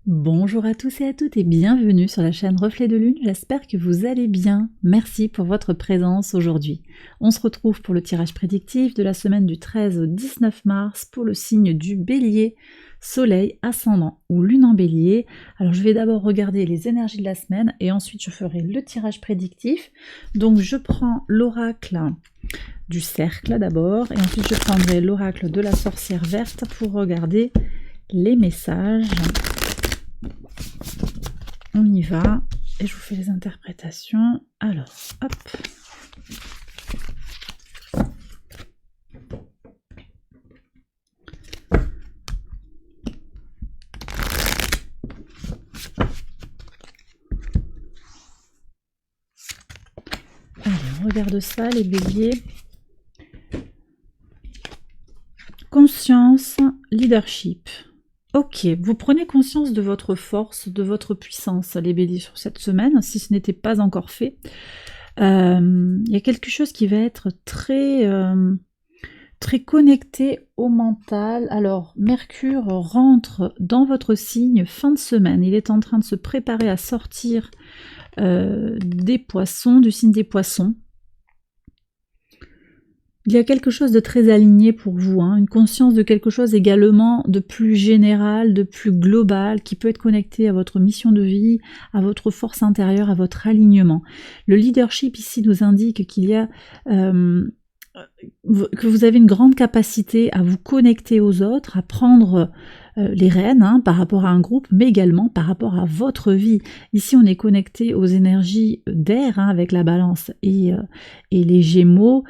Bonjour à tous et à toutes et bienvenue sur la chaîne Reflet de Lune, j'espère que vous allez bien. Merci pour votre présence aujourd'hui. On se retrouve pour le tirage prédictif de la semaine du 13 au 19 mars pour le signe du Bélier, Soleil, Ascendant ou Lune en Bélier. Alors je vais d'abord regarder les énergies de la semaine et ensuite je ferai le tirage prédictif. Donc je prends l'oracle du cercle d'abord et ensuite je prendrai l'oracle de la sorcière verte pour regarder les messages. On y va et je vous fais les interprétations. Alors, hop. Allez, on regarde ça, les béliers. Conscience, leadership. Ok, vous prenez conscience de votre force, de votre puissance, les béliers, sur cette semaine, si ce n'était pas encore fait. Il y a quelque chose qui va être très connecté au mental. Alors, Mercure rentre dans votre signe fin de semaine. Il est en train de se préparer à sortir des poissons, du signe des poissons. Il y a quelque chose de très aligné pour vous, hein, une conscience de quelque chose également de plus général, de plus global, qui peut être connecté à votre mission de vie, à votre force intérieure, à votre alignement. Le leadership ici nous indique qu'il y a que vous avez une grande capacité à vous connecter aux autres, à prendre les rênes par rapport à un groupe, mais également par rapport à votre vie. Ici, on est connecté aux énergies d'air avec la balance et les gémeaux.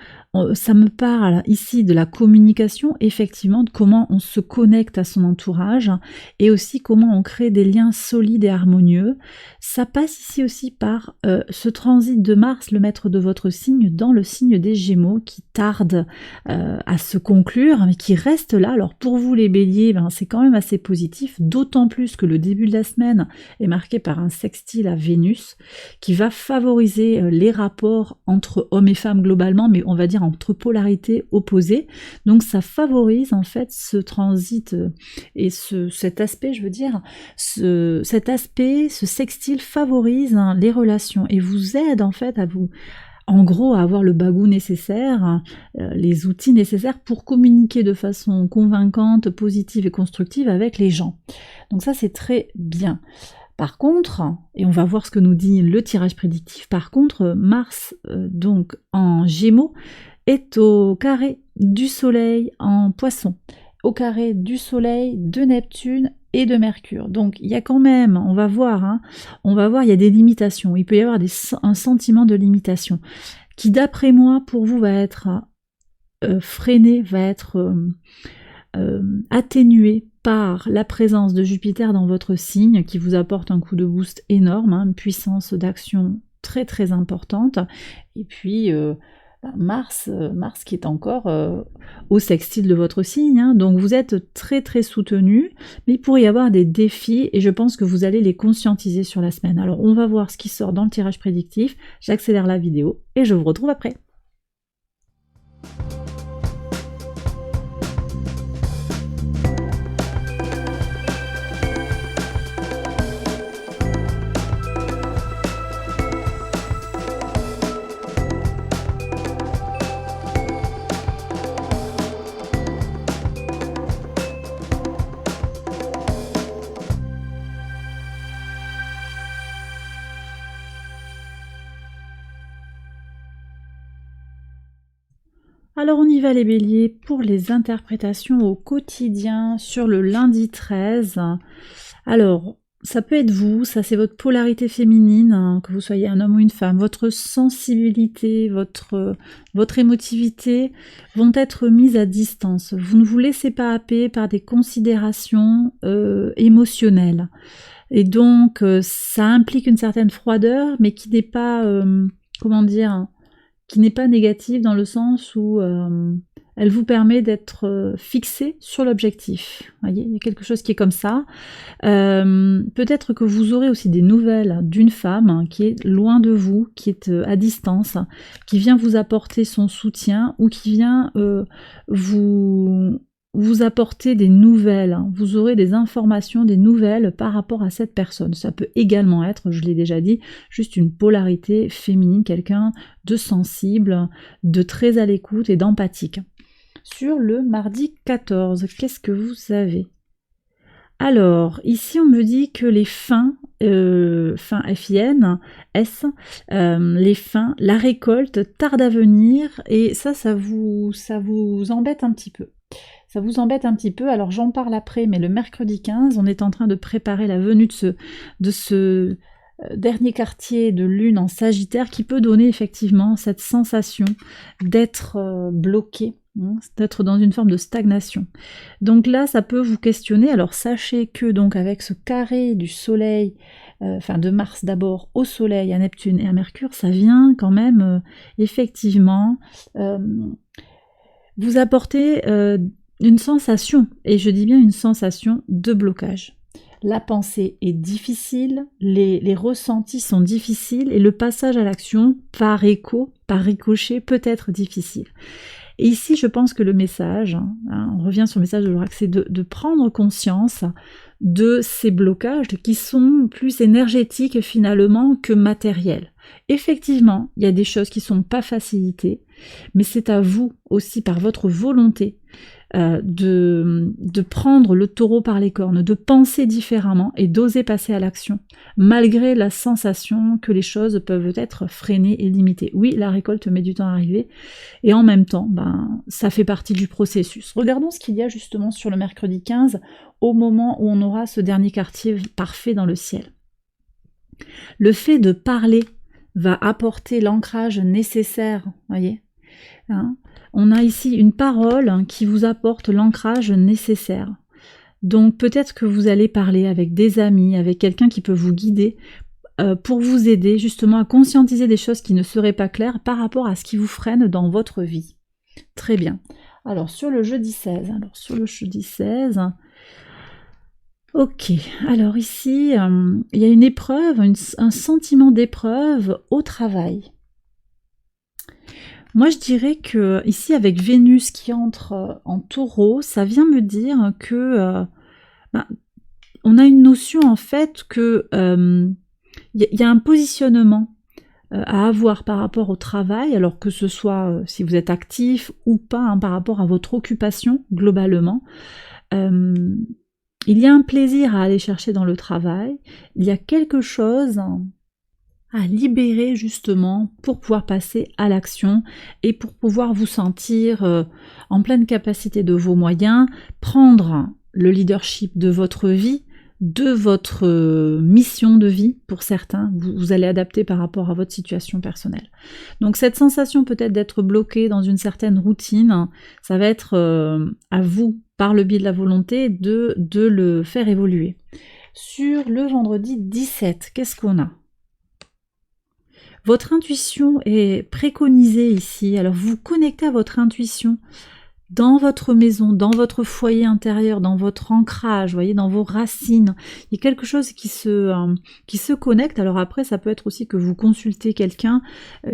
Ça me parle ici de la communication, effectivement, de comment on se connecte à son entourage et aussi comment on crée des liens solides et harmonieux. Ça passe ici aussi par ce transit de Mars, le maître de votre signe, dans le signe des Gémeaux, qui tarde à se conclure, mais qui reste là. Alors pour vous les béliers, c'est quand même assez positif, d'autant plus que le début de la semaine est marqué par un sextile à Vénus, qui va favoriser les rapports entre hommes et femmes globalement, mais on va dire entre polarités opposées. Donc ça favorise en fait ce transit et cet aspect, je veux dire, cet aspect, ce sextile favorise les relations et vous aide en fait à vous, en gros, à avoir le bagou nécessaire, les outils nécessaires pour communiquer de façon convaincante, positive et constructive avec les gens. Donc ça, c'est très bien. Par contre, et on va voir ce que nous dit le tirage prédictif, par contre, Mars, donc en Gémeaux, est au carré du Soleil en Poisson, au carré du Soleil, de Neptune et de Mercure. Donc il y a quand même, on va voir, il y a des limitations. Il peut y avoir un sentiment de limitation qui, d'après moi, pour vous, va être freiné, va être atténué par la présence de Jupiter dans votre signe, qui vous apporte un coup de boost énorme, une puissance d'action très très importante. Et puis Mars qui est encore au sextile de votre signe, donc vous êtes très très soutenu, mais il pourrait y avoir des défis et je pense que vous allez les conscientiser sur la semaine. Alors on va voir ce qui sort dans le tirage prédictif, j'accélère la vidéo et je vous retrouve après. Alors on y va les béliers pour les interprétations au quotidien sur le lundi 13. Alors ça peut être vous, ça c'est votre polarité féminine, que vous soyez un homme ou une femme, votre sensibilité, votre émotivité vont être mises à distance. Vous ne vous laissez pas happer par des considérations émotionnelles. Et donc ça implique une certaine froideur, mais qui n'est pas, qui n'est pas négative dans le sens où elle vous permet d'être fixé sur l'objectif. Vous voyez, il y a quelque chose qui est comme ça. Peut-être que vous aurez aussi des nouvelles d'une femme qui est loin de vous, qui est à distance, qui vient vous apporter son soutien ou qui vient vous vous apporter des nouvelles, hein. Vous aurez des informations, des nouvelles par rapport à cette personne. Ça peut également être, je l'ai déjà dit, juste une polarité féminine, quelqu'un de sensible, de très à l'écoute et d'empathique. Sur le mardi 14, qu'est-ce que vous avez? Alors, ici on me dit que les fins, fin FIN, S, les fins, la récolte tarde à venir, et ça vous embête un petit peu. Ça vous embête un petit peu, alors j'en parle après, mais le mercredi 15, on est en train de préparer la venue de ce dernier quartier de lune en Sagittaire qui peut donner effectivement cette sensation d'être bloqué, d'être dans une forme de stagnation. Donc là, ça peut vous questionner. Alors sachez que donc avec ce carré du Soleil, enfin de Mars d'abord au Soleil, à Neptune et à Mercure, ça vient quand même effectivement vous apporter une sensation, et je dis bien une sensation de blocage. La pensée est difficile, les ressentis sont difficiles, et le passage à l'action, par écho, par ricochet, peut être difficile. Et ici, je pense que le message, on revient sur le message de l'oracle, c'est de prendre conscience de ces blocages qui sont plus énergétiques finalement que matériels. Effectivement, il y a des choses qui ne sont pas facilitées, mais c'est à vous aussi, par votre volonté, de prendre le taureau par les cornes, de penser différemment et d'oser passer à l'action, malgré la sensation que les choses peuvent être freinées et limitées. Oui, la récolte met du temps à arriver, et en même temps, ça fait partie du processus. Regardons ce qu'il y a justement sur le mercredi 15, au moment où on aura ce dernier quartier parfait dans le ciel. Le fait de parler va apporter l'ancrage nécessaire, voyez, hein. On a ici une parole qui vous apporte l'ancrage nécessaire. Donc peut-être que vous allez parler avec des amis, avec quelqu'un qui peut vous guider pour vous aider justement à conscientiser des choses qui ne seraient pas claires par rapport à ce qui vous freine dans votre vie. Très bien. Alors sur le jeudi 16, ok, alors ici, il y a une épreuve, un sentiment d'épreuve au travail. Moi, je dirais que ici, avec Vénus qui entre en Taureau, ça vient me dire que on a une notion en fait que y a un positionnement à avoir par rapport au travail, alors que ce soit si vous êtes actif ou pas, par rapport à votre occupation globalement. Il y a un plaisir à aller chercher dans le travail, il y a quelque chose à libérer justement pour pouvoir passer à l'action et pour pouvoir vous sentir en pleine capacité de vos moyens, prendre le leadership de votre vie, de votre mission de vie pour certains, vous allez adapter par rapport à votre situation personnelle. Donc cette sensation peut-être d'être bloqué dans une certaine routine, ça va être à vous, par le biais de la volonté, de le faire évoluer. Sur le vendredi 17, qu'est-ce qu'on a ? Votre intuition est préconisée ici, alors vous connectez à votre intuition dans votre maison, dans votre foyer intérieur, dans votre ancrage, voyez, dans vos racines. Il y a quelque chose qui se connecte. Alors après, ça peut être aussi que vous consultez quelqu'un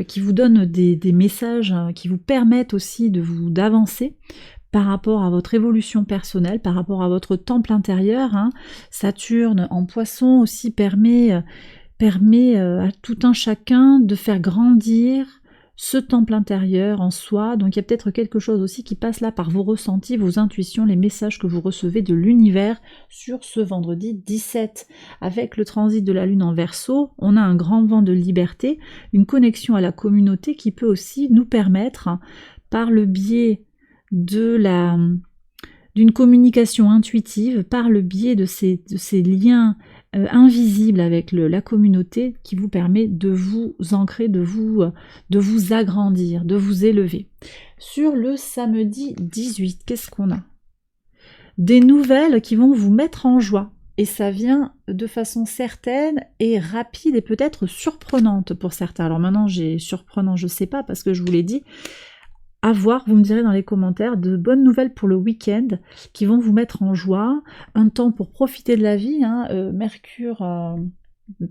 qui vous donne des messages qui vous permettent aussi d'avancer par rapport à votre évolution personnelle, par rapport à votre temple intérieur. Saturne en Poisson aussi permet à tout un chacun de faire grandir ce temple intérieur en soi. Donc il y a peut-être quelque chose aussi qui passe là par vos ressentis, vos intuitions, les messages que vous recevez de l'univers sur ce vendredi 17. Avec le transit de la Lune en Verseau, on a un grand vent de liberté, une connexion à la communauté qui peut aussi nous permettre, par le biais d'une communication intuitive, par le biais de ces liens invisible avec la communauté, qui vous permet de vous ancrer, de vous agrandir, de vous élever. Sur le samedi 18, qu'est-ce qu'on a ? Des nouvelles qui vont vous mettre en joie. Et ça vient de façon certaine et rapide et peut-être surprenante pour certains. Alors maintenant, surprenant, je ne sais pas, parce que je vous l'ai dit, à voir, vous me direz dans les commentaires, de bonnes nouvelles pour le week-end qui vont vous mettre en joie, un temps pour profiter de la vie, Mercure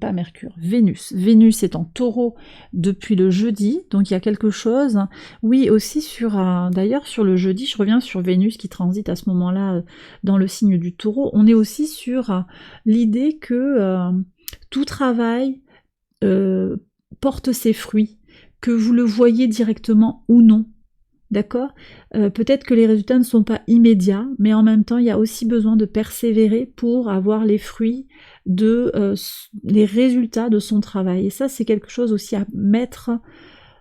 pas Mercure, Vénus. Vénus est en taureau depuis le jeudi, donc il y a quelque chose. Oui, aussi sur, d'ailleurs sur le jeudi, je reviens sur Vénus qui transite à ce moment-là dans le signe du taureau, on est aussi sur l'idée que tout travail porte ses fruits, que vous le voyez directement ou non. D'accord? Peut-être que les résultats ne sont pas immédiats, mais en même temps, il y a aussi besoin de persévérer pour avoir les fruits de les résultats de son travail. Et ça, c'est quelque chose aussi à mettre,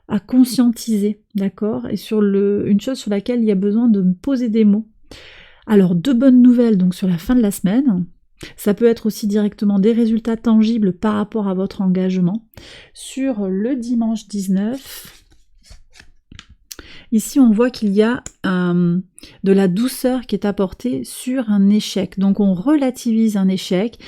à conscientiser, d'accord? Et sur une chose sur laquelle il y a besoin de me poser des mots. Alors, 2 bonnes nouvelles donc sur la fin de la semaine. Ça peut être aussi directement des résultats tangibles par rapport à votre engagement. Sur le dimanche 19, ici, on voit qu'il y a de la douceur qui est apportée sur un échec. Donc, on relativise un échec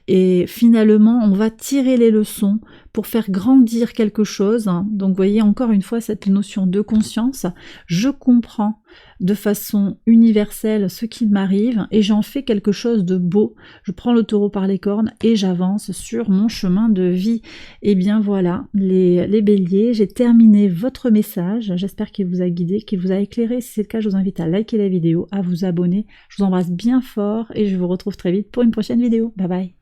et finalement, on va tirer les leçons pour faire grandir quelque chose. Donc, vous voyez encore une fois cette notion de conscience. Je comprends de façon universelle ce qui m'arrive et j'en fais quelque chose de beau. Je prends le taureau par les cornes et j'avance sur mon chemin de vie. Et bien voilà, les béliers, j'ai terminé votre message. J'espère qu'il vous a guidé, qu'il vous a éclairé. Si c'est le cas, je vous invite à liker la vidéo, à vous abonner. Je vous embrasse bien fort et je vous retrouve très vite pour une prochaine vidéo. Bye bye.